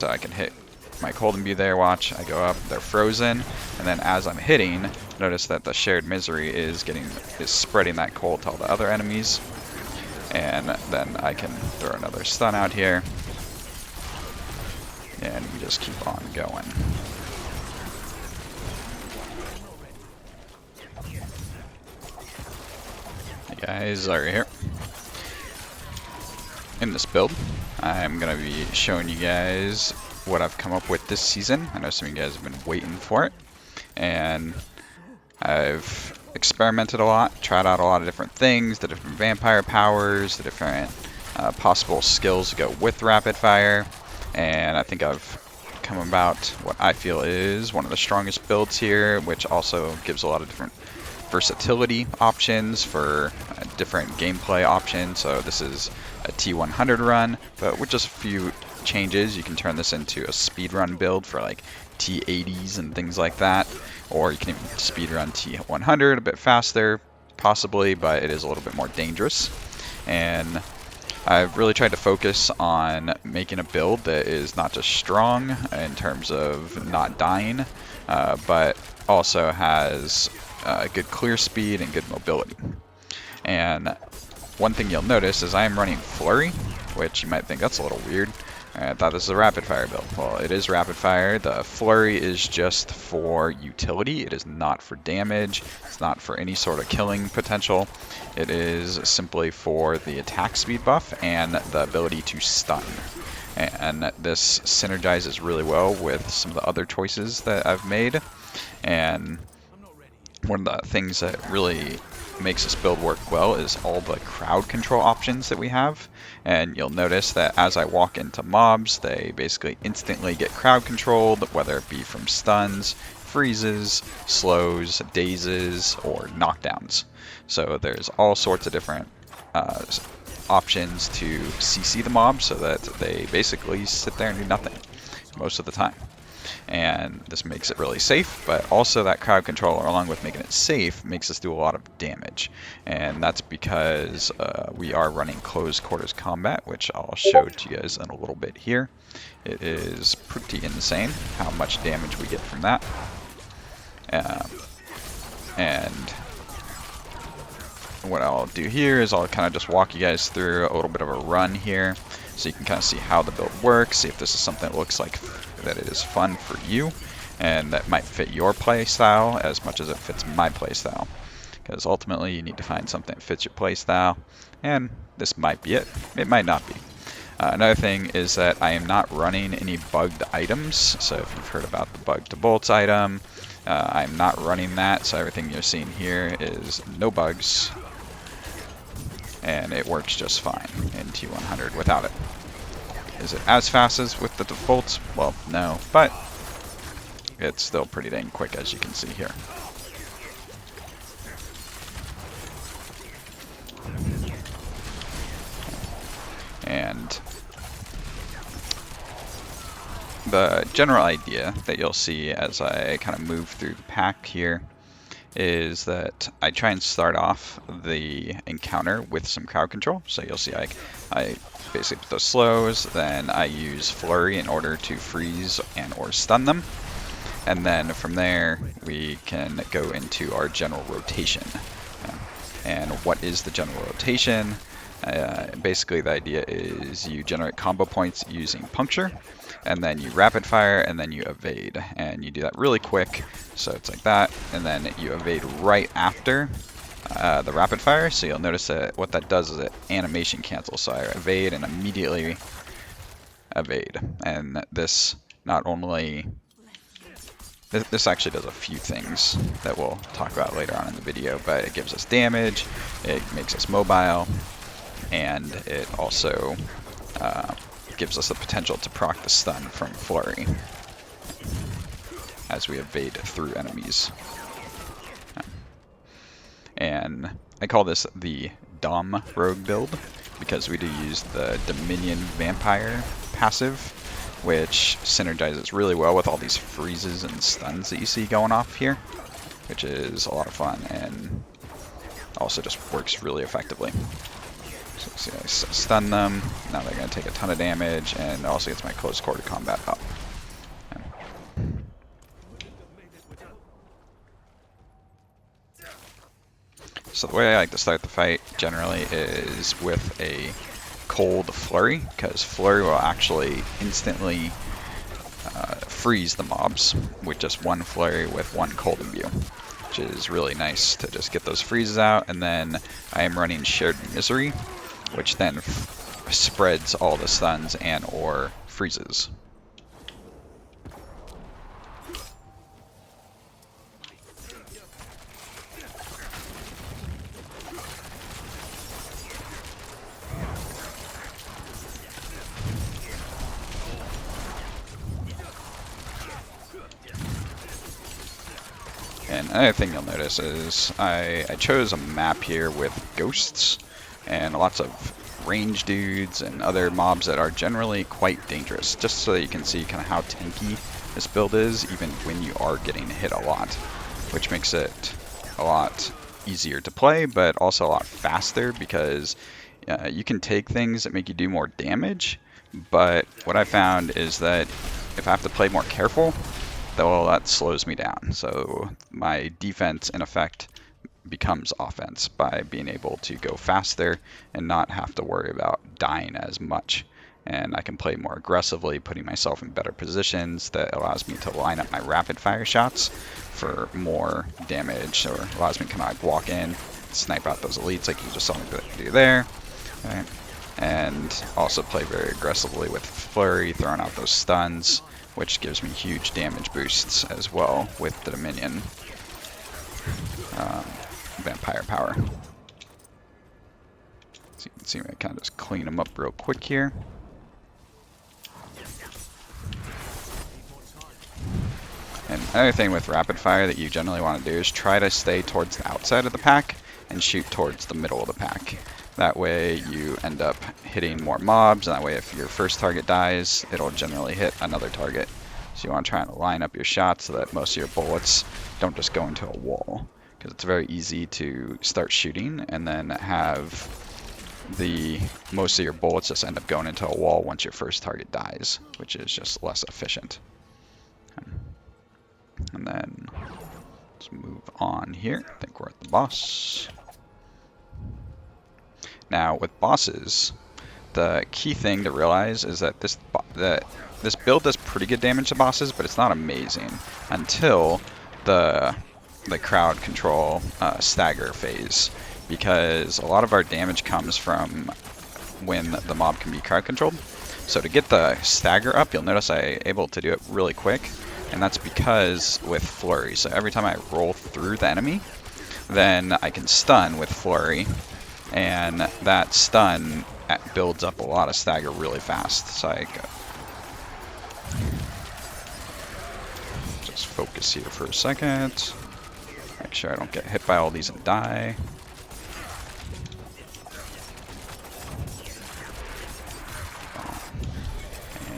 So I can hit my cold imbue there, watch, I go up, they're frozen, and then as I'm hitting, notice that the shared misery is spreading that cold to all the other enemies. And then I can throw another stun out here. And we just keep on going. Hey guys, Zarya here. In this build, I'm going to be showing you guys what I've come up with this season. I know some of you guys have been waiting for it. And I've experimented a lot, tried out a lot of different things, the different vampire powers, the different possible skills to go with rapid fire. And I think I've come about what I feel is one of the strongest builds here, which also gives a lot of different versatility options for different gameplay options. So this is a T100 run, but with just a few changes, you can turn this into a speed run build for like T80s and things like that, or you can even speed run T100 a bit faster, possibly, but it is a little bit more dangerous. And I've really tried to focus on making a build that is not just strong in terms of not dying, but also has good clear speed and good mobility. And one thing you'll notice is I am running Flurry, which you might think that's a little weird. I thought this is a rapid fire build. Well, it is rapid fire. The Flurry is just for utility. It is not for damage. It's not for any sort of killing potential. It is simply for the attack speed buff and the ability to stun. And this synergizes really well with some of the other choices that I've made. And one of the things that really makes this build work well is all the crowd control options that we have. And you'll notice that as I walk into mobs, they basically instantly get crowd controlled, whether it be from stuns, freezes, slows, dazes, or knockdowns. So there's all sorts of different options to CC the mob so that they basically sit there and do nothing most of the time. And this makes it really safe, but also that crowd control, along with making it safe, makes us do a lot of damage. And that's because we are running close quarters combat, which I'll show to you guys in a little bit here. It is pretty insane how much damage we get from that. And what I'll do here is I'll kind of just walk you guys through a little bit of a run here, so you can kind of see how the build works, see if this is something that looks like that it is fun for you, and that might fit your play style as much as it fits my play style. Because ultimately you need to find something that fits your play style, and this might be it. It might not be. Another thing is that I am not running any bugged items, so if you've heard about the bug to bolts item, I'm not running that, so everything you're seeing here is no bugs, and it works just fine in T100 without it. Is it as fast as with the defaults? Well, no, but it's still pretty dang quick, as you can see here. And the general idea that you'll see as I kind of move through the pack here is that I try and start off the encounter with some crowd control. So you'll see I basically put those slows, then I use Flurry in order to freeze and or stun them. And then from there, we can go into our general rotation. And what is the general rotation? Basically, the idea is you generate combo points using puncture, and then you rapid fire, and then you evade. And you do that really quick, so it's like that, and then you evade right after the rapid fire. So you'll notice that what that does is it animation cancels. So I evade and immediately evade. And this not only... This actually does a few things that we'll talk about later on in the video, but it gives us damage, it makes us mobile, and it also gives us the potential to proc the stun from Flurry as we evade through enemies. And I call this the Dom Rogue build because we do use the Dominion Vampire passive, which synergizes really well with all these freezes and stuns that you see going off here, which is a lot of fun and also just works really effectively. So See, I stun them. Now they're going to take a ton of damage, and it also gets my close quarter combat up. So the way I like to start the fight generally is with a cold flurry, because flurry will actually instantly freeze the mobs with just one flurry with one cold imbue, which is really nice to just get those freezes out. And then I am running Shared Misery, which then spreads all the stuns and or freezes. And another thing you'll notice is I chose a map here with ghosts and lots of range dudes and other mobs that are generally quite dangerous, just so that you can see kind of how tanky this build is, even when you are getting hit a lot, which makes it a lot easier to play, but also a lot faster, because you can take things that make you do more damage, but what I found is that if I have to play more careful, well, that slows me down. So my defense, in effect, becomes offense by being able to go faster and not have to worry about dying as much. And I can play more aggressively, putting myself in better positions that allows me to line up my rapid fire shots for more damage, or allows me to kind of like walk in, snipe out those elites like you just saw me do there. Right. And also play very aggressively with flurry, throwing out those stuns, which gives me huge damage boosts as well with the Dominion Vampire Power. So you can see me kind of just clean them up real quick here. And another thing with rapid fire that you generally want to do is try to stay towards the outside of the pack and shoot towards the middle of the pack. That way you end up hitting more mobs, and that way if your first target dies, it'll generally hit another target. So you want to try and line up your shots so that most of your bullets don't just go into a wall, because it's very easy to start shooting and then have most of your bullets just end up going into a wall once your first target dies, which is just less efficient. And then let's move on here. I think we're at the boss. Now with bosses, the key thing to realize is that this build does pretty good damage to bosses, but it's not amazing until the crowd control stagger phase, because a lot of our damage comes from when the mob can be crowd controlled. So to get the stagger up, you'll notice I'm able to do it really quick, and that's because with flurry. So every time I roll through the enemy, then I can stun with flurry, and that stun builds up a lot of stagger really fast. So I just focus here for a second. Make sure I don't get hit by all these and die.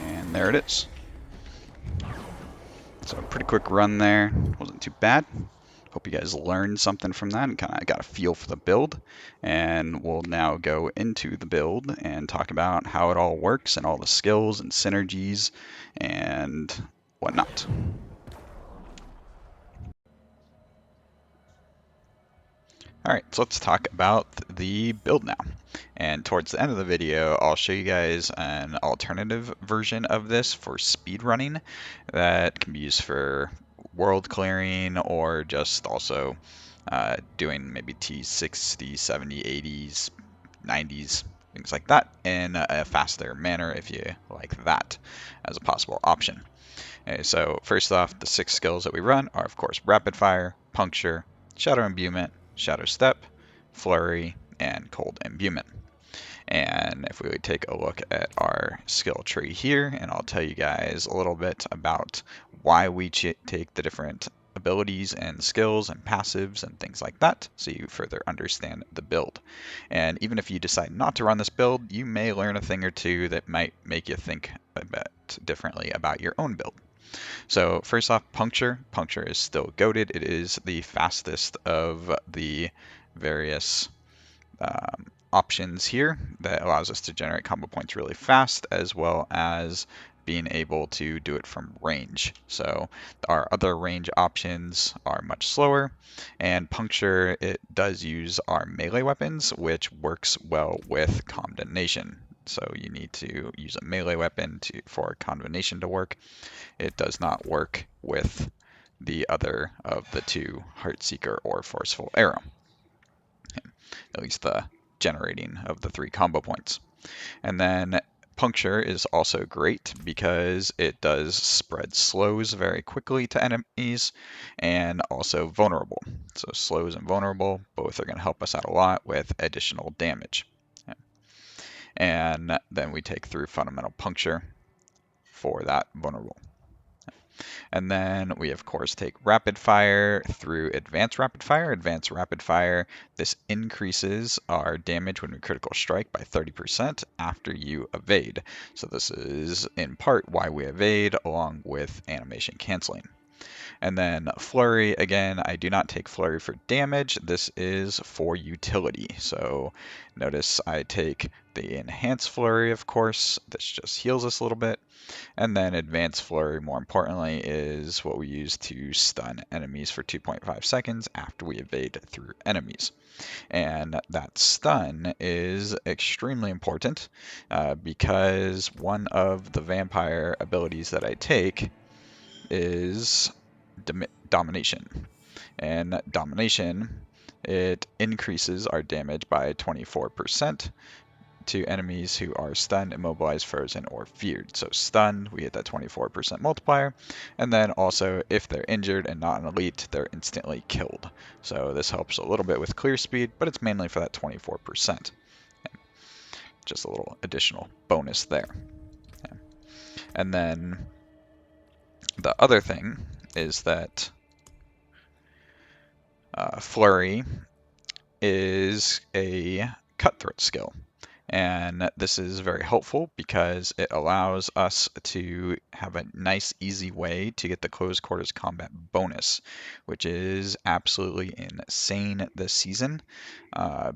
And there it is. So a pretty quick run there. Wasn't too bad. Hope you guys learned something from that and kind of got a feel for the build. And we'll now go into the build and talk about how it all works and all the skills and synergies and whatnot. Alright, so let's talk about the build now. And towards the end of the video, I'll show you guys an alternative version of this for speedrunning that can be used for world clearing, or just also doing maybe T60, 70, 80s, 90s, things like that in a faster manner if you like that as a possible option. Okay, so first off, the 6 skills that we run are, of course, Rapid Fire, Puncture, Shadow Imbuement, Shadow Step, Flurry, and Cold Imbuement. And if we would take a look at our skill tree here, and I'll tell you guys a little bit about why we take the different abilities and skills and passives and things like that, so you further understand the build. And even if you decide not to run this build, you may learn a thing or two that might make you think a bit differently about your own build. So first off, Puncture. Puncture is still goated. It is the fastest of the various options here that allows us to generate combo points really fast, as well as being able to do it from range. So our other range options are much slower, and Puncture, it does use our melee weapons, which works well with Condemnation. So you need to use a melee weapon for Condemnation to work. It does not work with the other of the two, Heartseeker or Forceful Arrow, at least the generating of the 3 combo points. And then Puncture is also great because it does spread slows very quickly to enemies and also vulnerable. So slows and vulnerable both are going to help us out a lot with additional damage. And then we take through Fundamental Puncture for that vulnerable. And then we, of course, take Rapid Fire through Advanced Rapid Fire. Advanced Rapid Fire, this increases our damage when we critical strike by 30% after you evade. So this is in part why we evade, along with animation canceling. And then Flurry, again, I do not take Flurry for damage. This is for utility. So notice I take the Enhanced Flurry, of course. This just heals us a little bit. And then Advanced Flurry, more importantly, is what we use to stun enemies for 2.5 seconds after we evade through enemies. And that stun is extremely important because one of the vampire abilities that I take is Domination. And Domination, it increases our damage by 24% to enemies who are stunned, immobilized, frozen, or feared. So stunned, we hit that 24% multiplier. And then also, if they're injured and not an elite, they're instantly killed. So this helps a little bit with clear speed, but it's mainly for that 24%. Just a little additional bonus there. And then the other thing is that Flurry is a cutthroat skill. And this is very helpful because it allows us to have a nice, easy way to get the close quarters combat bonus, which is absolutely insane this season.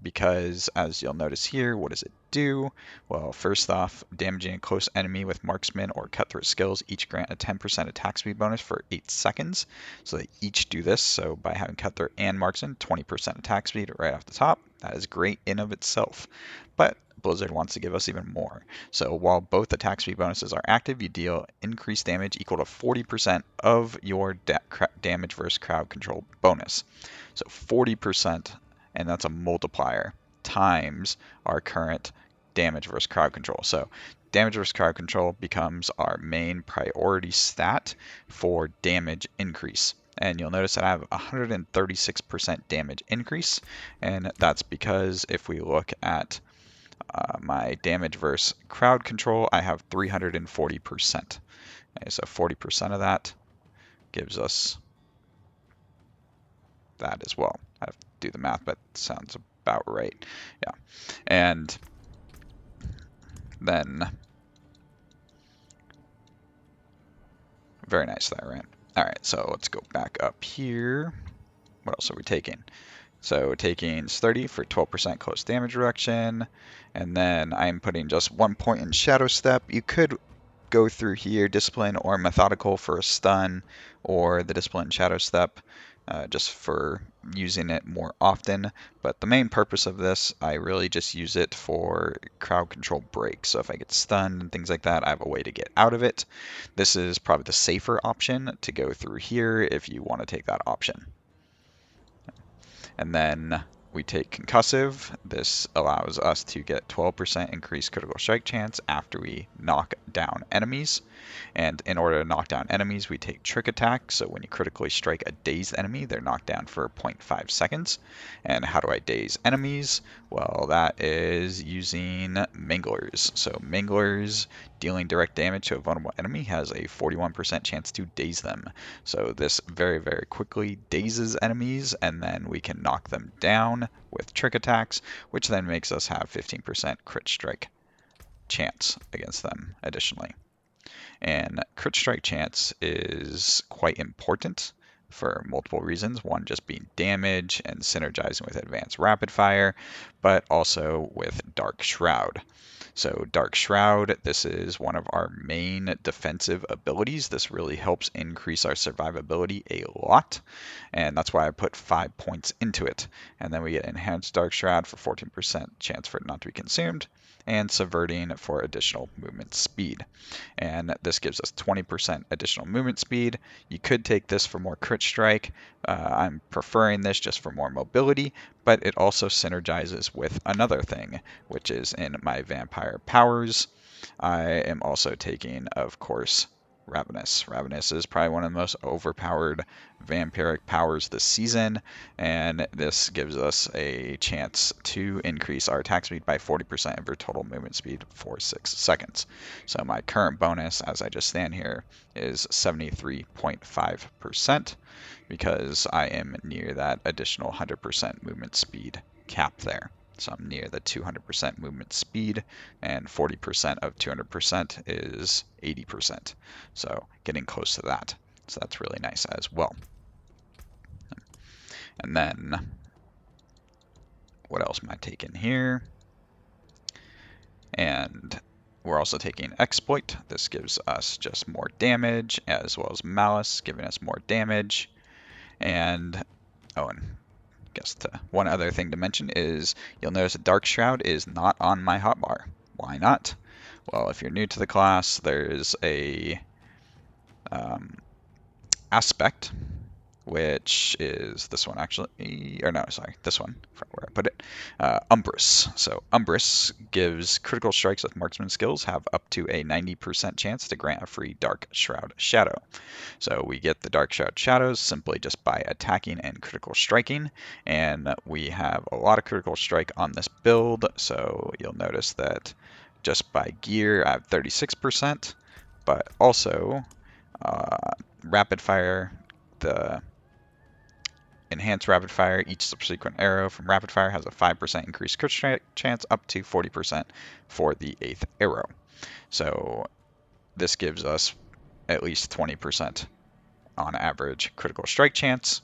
Because as you'll notice here, what does it do? Well, first off, damaging a close enemy with marksman or cutthroat skills each grant a 10% attack speed bonus for 8 seconds. So they each do this. So by having cutthroat and marksman, 20% attack speed right off the top. That is great in of itself. But Blizzard wants to give us even more. So while both attack speed bonuses are active, you deal increased damage equal to 40% of your damage versus crowd control bonus. So 40%, and that's a multiplier, times our current damage versus crowd control. So damage versus crowd control becomes our main priority stat for damage increase. And you'll notice that I have 136% damage increase, and that's because if we look at my damage versus crowd control, I have 340%. Okay, so 40% of that gives us that as well. I have to do the math, but it sounds about right. Yeah. And then, very nice there, right? All right, so let's go back up here. What else are we taking? So taking 30 for 12% close damage reduction, and then I'm putting just 1 point in Shadow Step. You could go through here, Discipline or Methodical for a stun, or the Discipline Shadow Step just for using it more often. But the main purpose of this, I really just use it for crowd control breaks. So if I get stunned and things like that, I have a way to get out of it. This is probably the safer option to go through here if you want to take that option. And then we take Concussive. This allows us to get 12% increased critical strike chance after we knock down enemies. And in order to knock down enemies, we take Trick Attack. So when you critically strike a dazed enemy, they're knocked down for 0.5 seconds. And how do I daze enemies? Well, that is using Manglers. So Manglers, dealing direct damage to a vulnerable enemy, has a 41% chance to daze them. So this very, very quickly dazes enemies, and then we can knock them down with Trick Attacks, which then makes us have 15% crit strike chance against them additionally. And crit strike chance is quite important for multiple reasons. One just being damage and synergizing with advanced rapid fire, but also with Dark Shroud. So Dark Shroud, this is one of our main defensive abilities. This really helps increase our survivability a lot, and that's why I put 5 points into it. And then we get Enhanced Dark Shroud for 14% chance for it not to be consumed, and Subverting for additional movement speed. And this gives us 20% additional movement speed. You could take this for more crit strike. I'm preferring this just for more mobility, but it also synergizes with another thing, which is in my Vampire Powers. I am also taking, of course, Ravenous. Ravenous is probably one of the most overpowered vampiric powers this season, and this gives us a chance to increase our attack speed by 40% of your total movement speed for 6 seconds. So my current bonus, as I just stand here, is 73.5% because I am near that additional 100% movement speed cap there. So I'm near the 200% movement speed, and 40% of 200% is 80%. So getting close to that. So that's really nice as well. And then what else am I taking here? And we're also taking Exploit. This gives us just more damage, as well as Malice, giving us more damage. And, oh, and I guess one other thing to mention is you'll notice a Dark Shroud is not on my hotbar. Why not? Well, if you're new to the class, there's a aspect, which is this one actually, or no, sorry, this one, where I put it, Umbrus. So Umbrus gives critical strikes with marksman skills have up to a 90% chance to grant a free Dark Shroud Shadow. So we get the Dark Shroud Shadows simply just by attacking and critical striking, and we have a lot of critical strike on this build, so you'll notice that just by gear I have 36%, but also rapid fire, the enhanced rapid fire, each subsequent arrow from rapid fire has a 5% increased crit strike chance up to 40% for the 8th arrow. So this gives us at least 20% on average critical strike chance,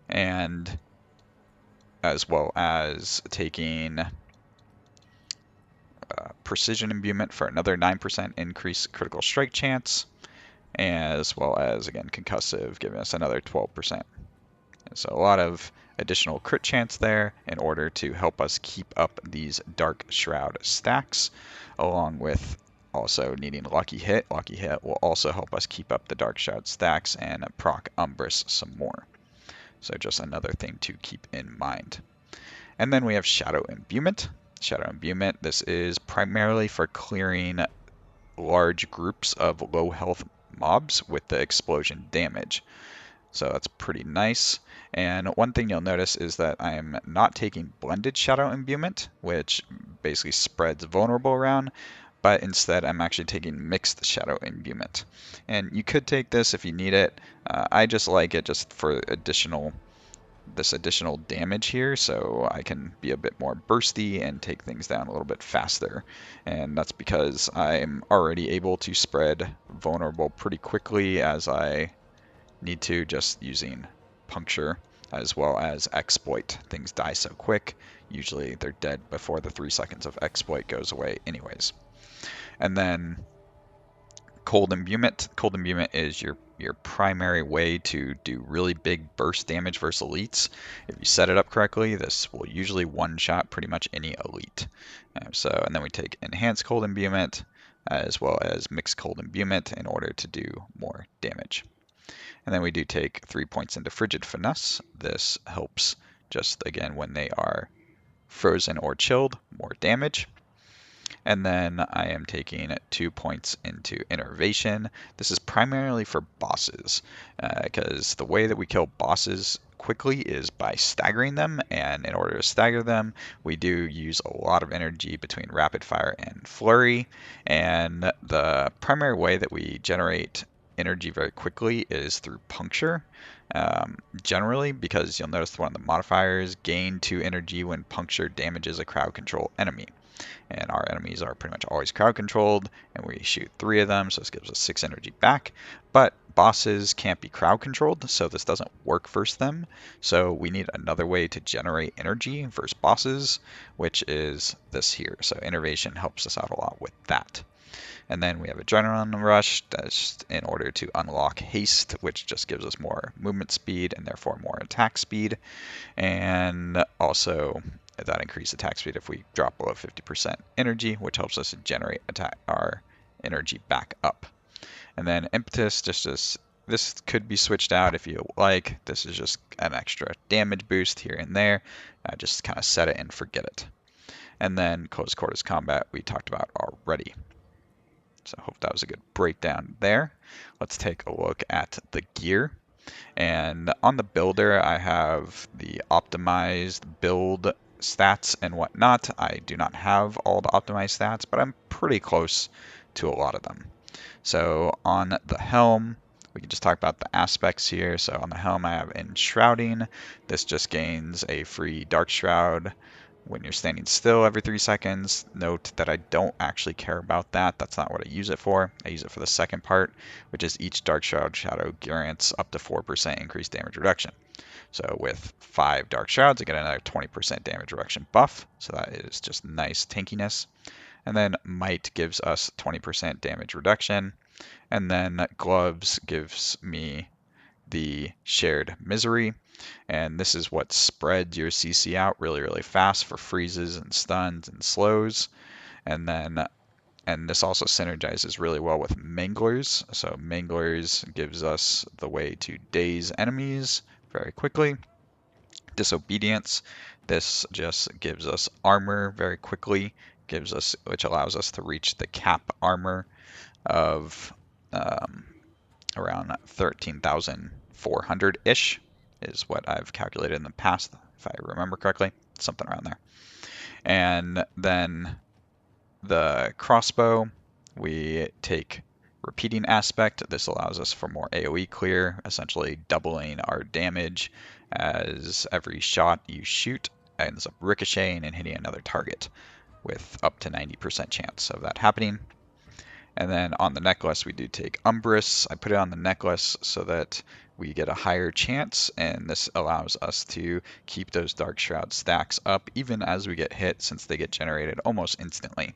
and as well as taking precision imbuement for another 9% increased critical strike chance, as well as, again, concussive giving us another 12%. So a lot of additional crit chance there in order to help us keep up these Dark Shroud stacks, along with also needing Lucky Hit. Lucky Hit will also help us keep up the Dark Shroud stacks and proc Umbrus some more. So just another thing to keep in mind. And then we have Shadow Imbuement. Shadow Imbuement, this is primarily for clearing large groups of low health mobs with the explosion damage. So that's pretty nice. And one thing you'll notice is that I'm not taking blended Shadow Imbuement, which basically spreads vulnerable around, but instead I'm actually taking mixed Shadow Imbuement. And you could take this if you need it. I just like it just for this additional damage here, so I can be a bit more bursty and take things down a little bit faster. And that's because I'm already able to spread vulnerable pretty quickly as I need to, just using puncture as well as exploit. Things die so quick, usually they're dead before the 3 seconds of exploit goes away anyways. And then cold imbuement. Cold imbuement is your primary way to do really big burst damage versus elites. If you set it up correctly, this will usually one-shot pretty much any elite. And then we take enhanced cold imbuement as well as mixed cold imbuement in order to do more damage. And then we do take 3 points into Frigid Finesse. This helps just, again, when they are frozen or chilled, more damage. And then I am taking 2 points into Innervation. This is primarily for bosses, because the way that we kill bosses quickly is by staggering them, and in order to stagger them, we do use a lot of energy between Rapid Fire and Flurry, and the primary way that we generate energy very quickly is through puncture, generally, because you'll notice one of the modifiers, gain 2 energy when puncture damages a crowd control enemy. And our enemies are pretty much always crowd controlled, and we shoot 3 of them, so this gives us 6 energy back. But bosses can't be crowd controlled, so this doesn't work versus them. So we need another way to generate energy versus bosses, which is this here. So Innervation helps us out a lot with that. And then we have Adrenaline Rush, that's in order to unlock Haste, which just gives us more movement speed and therefore more attack speed. And also that increased attack speed if we drop below 50% energy, which helps us generate our energy back up. And then Impetus, this could be switched out if you like. This is just an extra damage boost here and there. Just kind of set it and forget it. And then Close Quarters Combat we talked about already. So I hope that was a good breakdown there. Let's take a look at the gear. And on the builder, I have the optimized build stats and whatnot. I do not have all the optimized stats, but I'm pretty close to a lot of them. So on the helm, we can just talk about the aspects here. So on the helm, I have Enshrouding. This just gains a free Dark Shroud when you're standing still every 3 seconds. Note that I don't actually care about that. That's not what I use it for. I use it for the second part, which is each Dark Shroud shadow grants up to 4% increased damage reduction. So with 5 Dark Shrouds, I get another 20% damage reduction buff. So that is just nice tankiness. And then Might gives us 20% damage reduction. And then Gloves gives me the Shared Misery. And this is what spreads your CC out really, really fast for freezes and stuns and slows. And this also synergizes really well with Manglers. So Manglers gives us the way to daze enemies very quickly. Disobedience, this just gives us armor very quickly, which allows us to reach the cap armor of around 13,400-ish is what I've calculated in the past, if I remember correctly, something around there. And then the crossbow, we take repeating aspect. This allows us for more AoE clear, essentially doubling our damage as every shot you shoot ends up ricocheting and hitting another target with up to 90% chance of that happening. And then on the necklace, we do take Umbrous. I put it on the necklace so that we get a higher chance, and this allows us to keep those Dark Shroud stacks up even as we get hit, since they get generated almost instantly.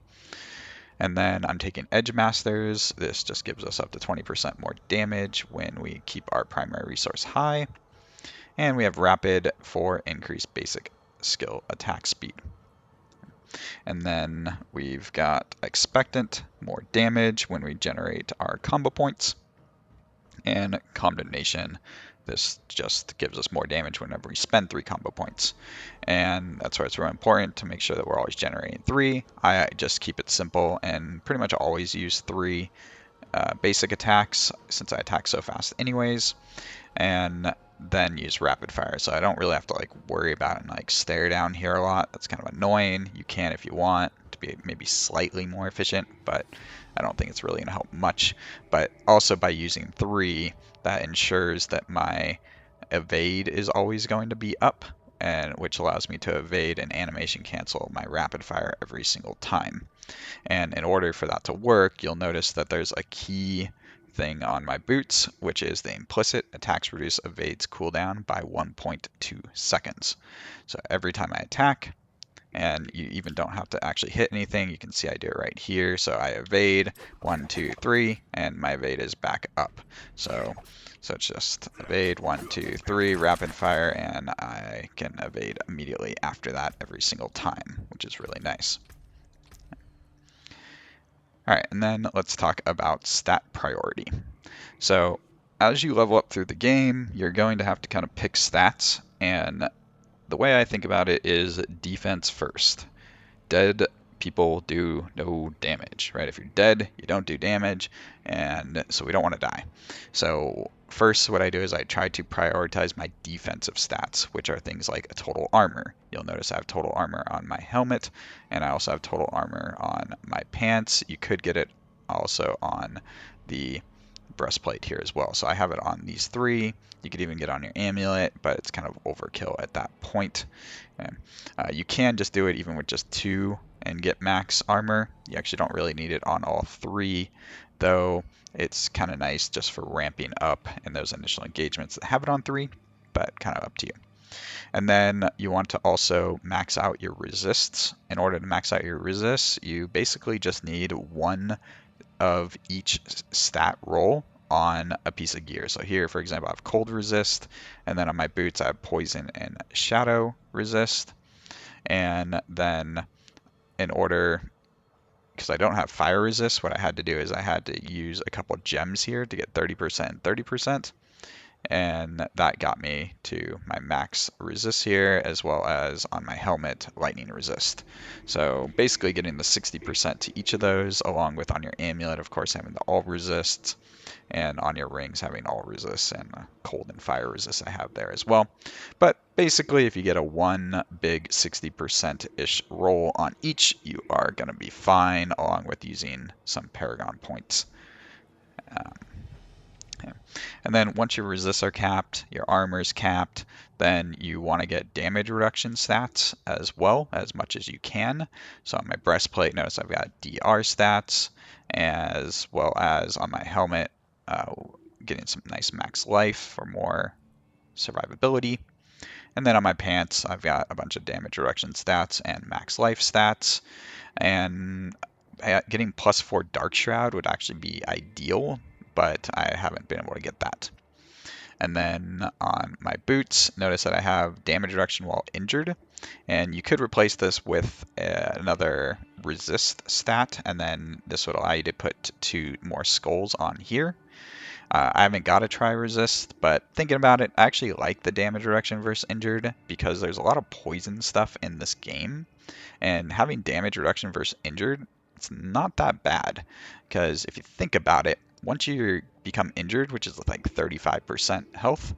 And then I'm taking Edge Masters. This just gives us up to 20% more damage when we keep our primary resource high. And we have Rapid for increased basic skill attack speed. And then we've got Expectant, more damage when we generate our combo points. And Condemnation, this just gives us more damage whenever we spend 3 combo points. And that's why it's really important to make sure that we're always generating 3. I just keep it simple and pretty much always use 3 basic attacks, since I attack so fast anyways. And then use rapid fire, so I don't really have to like worry about it and like stare down here a lot. That's kind of annoying. You can if you want to be maybe slightly more efficient, but I don't think it's really gonna help much. But also by using 3, that ensures that my evade is always going to be up, and which allows me to evade and animation cancel my rapid fire every single time. And in order for that to work, you'll notice that there's a key thing on my boots, which is the implicit attacks reduce evades cooldown by 1.2 seconds. So every time I attack, and you even don't have to actually hit anything, you can see I do it right here. So I evade 1, 2, 3, and my evade is back up. So it's just evade 1, 2, 3, rapid fire, and I can evade immediately after that every single time, which is really nice. All right, and then let's talk about stat priority. So as you level up through the game, you're going to have to kind of pick stats, and the way I think about it is defense first. Dead people do no damage, right? If you're dead, you don't do damage, and so we don't want to die. So first what I do is I try to prioritize my defensive stats, which are things like a total armor. You'll notice I have total armor on my helmet, and I also have total armor on my pants. You could get it also on the breastplate here as well. So I have it on these 3. You could even get on your amulet, but it's kind of overkill at that point. And, you can just do it even with just 2 and get max armor. You actually don't really need it on all 3, though it's kind of nice just for ramping up in those initial engagements that have it on 3, but kind of up to you. And then you want to also max out your resists. In order to max out your resists, you basically just need one of each stat roll on a piece of gear. So here, for example, I have cold resist, and then on my boots I have poison and shadow resist. And then in order, because I don't have fire resist, what I had to do is I had to use a couple gems here to get 30% and 30%. And that got me to my max resist here, as well as on my helmet lightning resist. So basically getting the 60% to each of those, along with on your amulet, of course, having the all resists, and on your rings having all resists, and cold and fire resist I have there as well. But basically, if you get a one big 60%-ish roll on each, you are going to be fine, along with using some Paragon points. And then once your resists are capped, your armor is capped, then you want to get damage reduction stats as well, as much as you can. So on my breastplate, notice I've got DR stats, as well as on my helmet, getting some nice max life for more survivability. And then on my pants, I've got a bunch of damage reduction stats and max life stats. And getting +4 Dark Shroud would actually be ideal, but I haven't been able to get that. And then on my boots, notice that I have damage reduction while injured. And you could replace this with another resist stat, and then this would allow you to put 2 more skulls on here. I haven't got to try resist, but thinking about it, I actually like the damage reduction versus injured because there's a lot of poison stuff in this game. And having damage reduction versus injured, it's not that bad. Because if you think about it, once you become injured, which is like 35% health,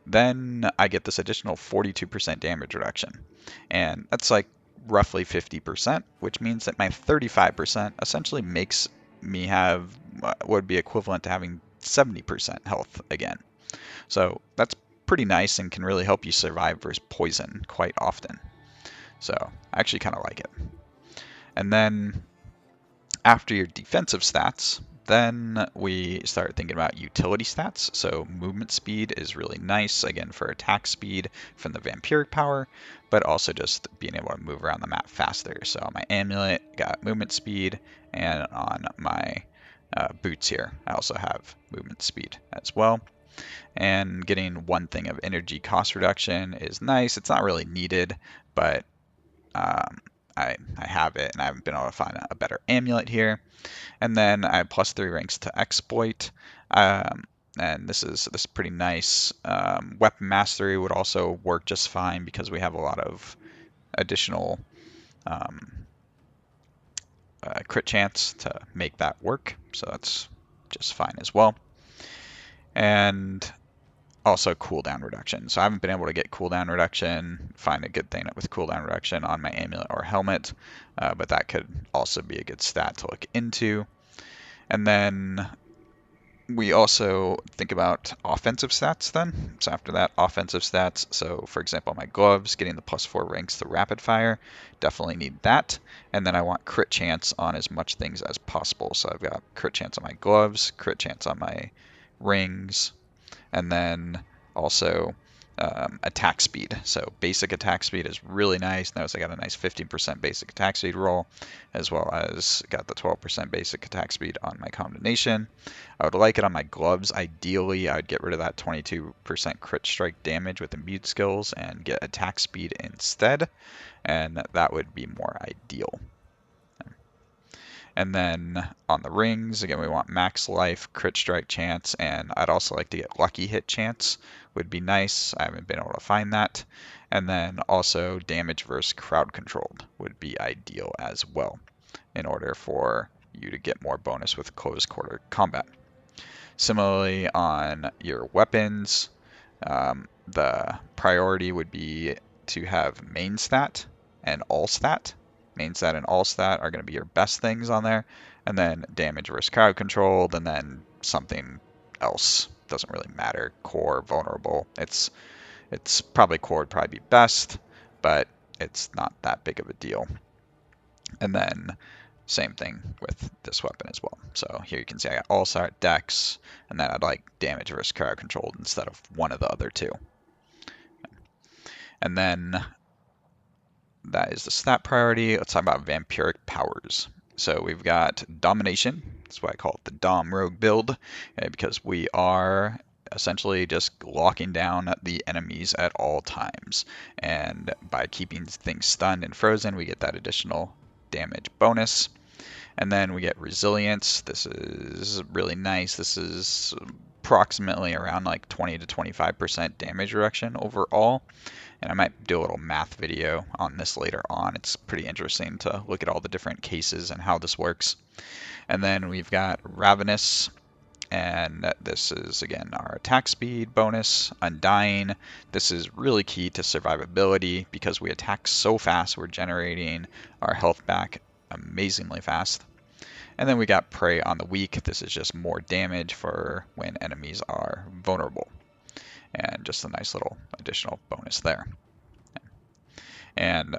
then I get this additional 42% damage reduction. And that's like roughly 50%, which means that my 35% essentially makes me have what would be equivalent to having 70% health again. So that's pretty nice and can really help you survive versus poison quite often. So I actually kind of like it. And then after your defensive stats, then we start thinking about utility stats. So movement speed is really nice, again, for attack speed from the Vampiric power, but also just being able to move around the map faster. So on my amulet, got movement speed, and on my boots here, I also have movement speed as well. And getting one thing of energy cost reduction is nice. It's not really needed, but I have it, and I haven't been able to find a better amulet here. And then I have +3 ranks to exploit, and this is pretty nice. Weapon mastery would also work just fine because we have a lot of additional crit chance to make that work, so that's just fine as well. And also cooldown reduction. So I haven't been able to get cooldown reduction, find a good thing with cooldown reduction on my amulet or helmet, but that could also be a good stat to look into. And then we also think about offensive stats then. So after that, offensive stats. So for example, my gloves, getting the +4 ranks to rapid fire, definitely need that. And then I want crit chance on as much things as possible. So I've got crit chance on my gloves, crit chance on my rings, and then also attack speed. So basic attack speed is really nice. Notice I got a nice 15% basic attack speed roll, as well as got the 12% basic attack speed on my Condemnation. I would like it on my gloves. Ideally, I would get rid of that 22% crit strike damage with imbued skills and get attack speed instead, and that would be more ideal. And then on the rings, again, we want max life, crit strike chance, and I'd also like to get lucky hit chance, would be nice. I haven't been able to find that. And then also damage versus crowd controlled would be ideal as well in order for you to get more bonus with close quarter combat. Similarly, on your weapons, the priority would be to have main stat and all stat. Main stat and all stat are going to be your best things on there, and then damage versus crowd controlled, and then something else doesn't really matter. Core, vulnerable. It's probably core would probably be best, but it's not that big of a deal. And then same thing with this weapon as well. So here you can see I got all start dex, and then I'd like damage versus crowd controlled instead of one of the other two. And then that is the stat priority. Let's talk about Vampiric Powers. So we've got Domination. That's why I call it the Dom Rogue build, because we are essentially just locking down the enemies at all times. And by keeping things stunned and frozen, we get that additional damage bonus. And then we get Resilience. This is really nice. This is approximately around like 20 to 25% damage reduction overall. And I might do a little math video on this later on. It's pretty interesting to look at all the different cases and how this works. And then we've got Ravenous, and this is again our attack speed bonus. Undying, this is really key to survivability because we attack so fast, we're generating our health back amazingly fast. And then we got Prey on the Weak. This is just more damage for when enemies are vulnerable. And just a nice little additional bonus there. And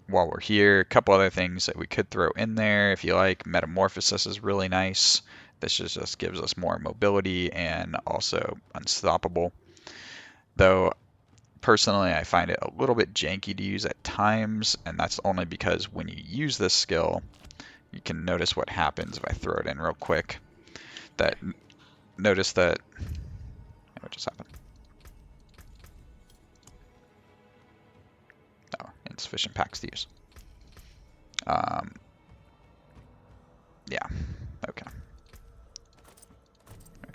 while we're here, a couple other things that we could throw in there if you like. Metamorphosis is really nice. This just gives us more mobility and also unstoppable. Though personally I find it a little bit janky to use at times, and that's only because when you use this skill, you can notice what happens if I throw it in real quick. Notice that what just happened? Oh, insufficient packs to use. Yeah, okay.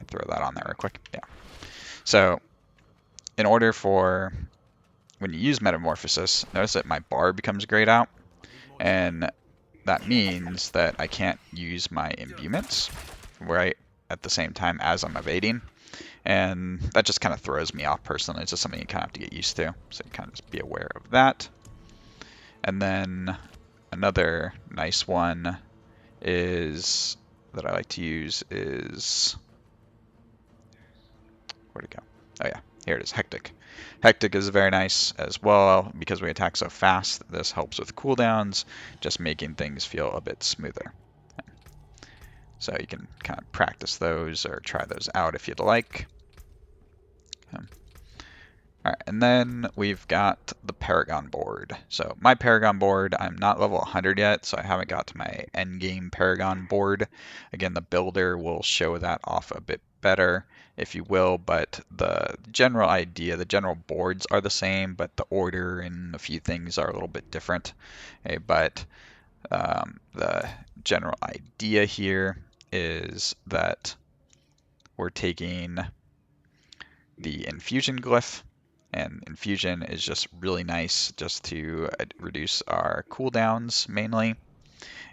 Throw that on there real quick. Yeah. So in order for when you use Metamorphosis, notice that my bar becomes grayed out, and that means that I can't use my imbuements right at the same time as I'm evading, and that just kind of throws me off personally. It's just something you kind of have to get used to, so you kind of just be aware of that. And then another nice one is that I like to use is, where'd it go? Oh yeah, here it is, Hectic. Hectic is very nice as well because we attack so fast. This helps with cooldowns, just making things feel a bit smoother. So you can kind of practice those or try those out if you'd like. Alright, and then we've got the Paragon board. So my Paragon board, I'm not level 100 yet, so I haven't got to my endgame Paragon board. Again, the builder will show that off a bit better, if you will, but the general idea, the general boards are the same, but the order and a few things are a little bit different. Okay, but the general idea here is that we're taking the infusion glyph, and infusion is just really nice just to reduce our cooldowns mainly.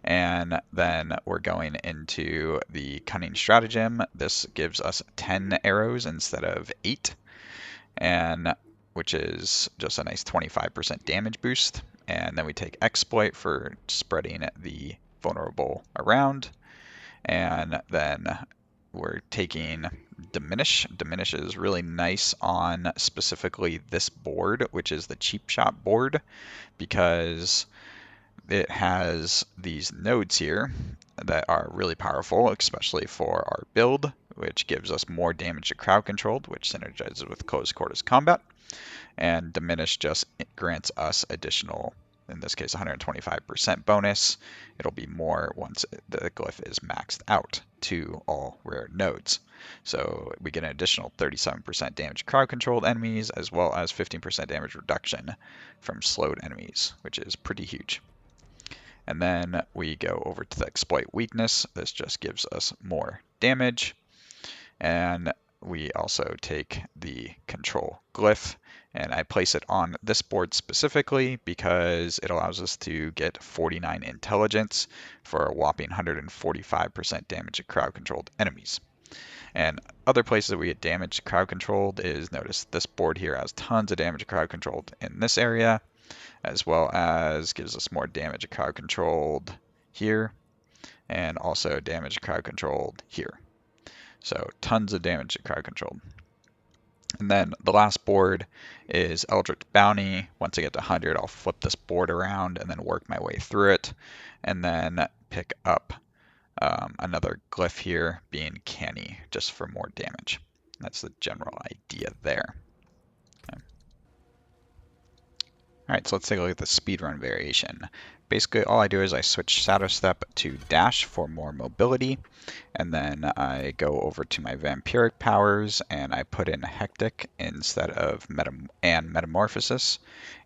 And then we're going into the cunning stratagem. This gives us 10 arrows instead of 8, and which is just a nice 25% damage boost. And then we take exploit for spreading the vulnerable around, and then we're taking Diminish. Diminish is really nice on specifically this board, which is the cheap shot board, because it has these nodes here that are really powerful, especially for our build, which gives us more damage to crowd controlled, which synergizes with close quarters combat. And Diminish just grants us additional, in this case 125% bonus. It'll be more once the glyph is maxed out to all rare nodes. So we get an additional 37% damage crowd controlled enemies, as well as 15% damage reduction from slowed enemies, which is pretty huge. And then we go over to the exploit weakness. This just gives us more damage. And we also take the control glyph, and I place it on this board specifically because it allows us to get 49 intelligence for a whopping 145% damage to crowd controlled enemies. And other places that we get damage to crowd controlled is, notice this board here has tons of damage to crowd controlled in this area, as well as gives us more damage to crowd controlled here, and also damage to crowd controlled here. So tons of damage to crowd controlled. And then the last board is Eldritch Bounty. Once I get to 100, I'll flip this board around and then work my way through it. And then pick up another glyph here, being canny, just for more damage. That's the general idea there. Okay. Alright, so let's take a look at the speedrun variation. Basically, all I do is I switch Shadow Step to Dash for more mobility, and then I go over to my Vampiric Powers and I put in Hectic instead of Metamorphosis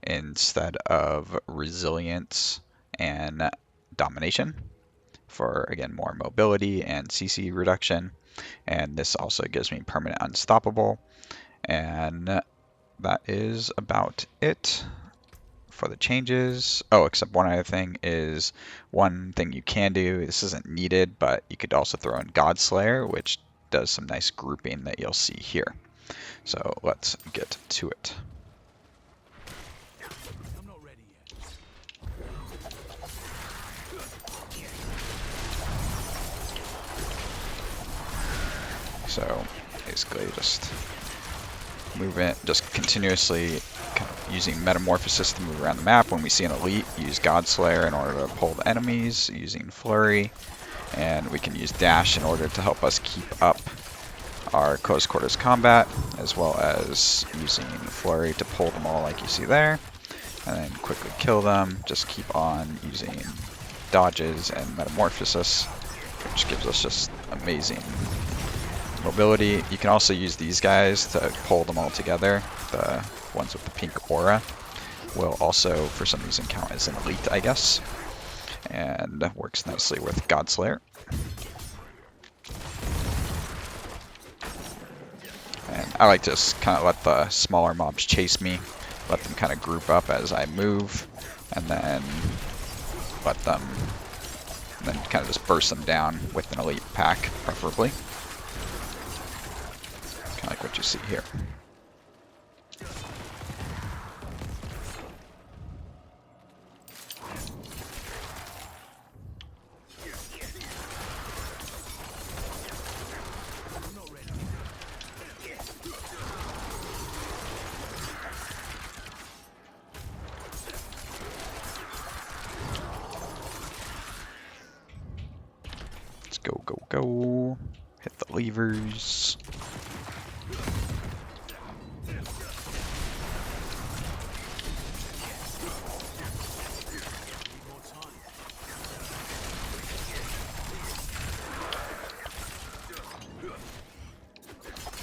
instead of Resilience and Domination for, again, more mobility and CC reduction. And this also gives me permanent unstoppable. And that is about it for the changes. Oh, except one other thing is, one thing you can do, this isn't needed, but you could also throw in Godslayer, which does some nice grouping that you'll see here. So let's get to it. So basically just move it, just continuously kind of using Metamorphosis to move around the map. When we see an elite, use Godslayer in order to pull the enemies, using Flurry, and we can use Dash in order to help us keep up our close quarters combat, as well as using Flurry to pull them all like you see there, and then quickly kill them. Just keep on using dodges and Metamorphosis, which gives us just amazing mobility. You can also use these guys to pull them all together. The ones with the pink aura will also, for some reason, count as an elite, I guess, and works nicely with Godslayer. And I like to just kind of let the smaller mobs chase me, let them kind of group up as I move, and then let them, and then kind of just burst them down with an elite pack, preferably. Kind of like what you see here. Let's go, go, go. Hit the levers.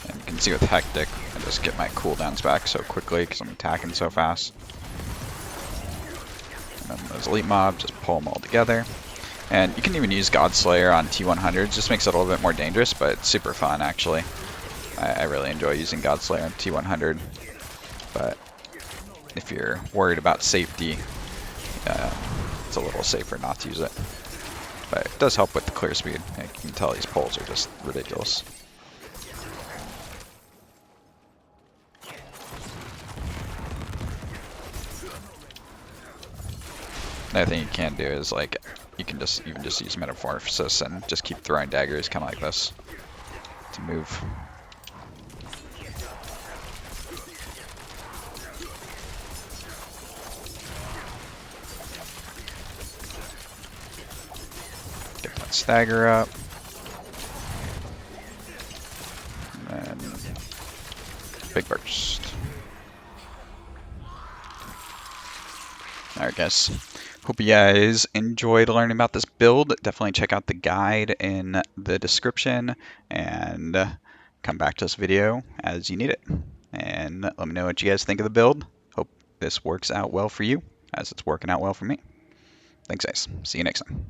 And you can see with Hectic, I just get my cooldowns back so quickly because I'm attacking so fast. And then those elite mobs, just pull them all together. And you can even use Godslayer on T100, just makes it a little bit more dangerous, but it's super fun actually. I really enjoy using Godslayer on T100, but if you're worried about safety, it's a little safer not to use it. But it does help with the clear speed. You can tell these pulls are just ridiculous. Another thing you can do is, like, you can just use Metamorphosis and just keep throwing daggers kind of like this to move. Get that stagger up. And then big burst. Alright guys, hope you guys enjoyed learning about this build. Definitely check out the guide in the description and come back to this video as you need it. And let me know what you guys think of the build. Hope this works out well for you as it's working out well for me. Thanks guys, see you next time.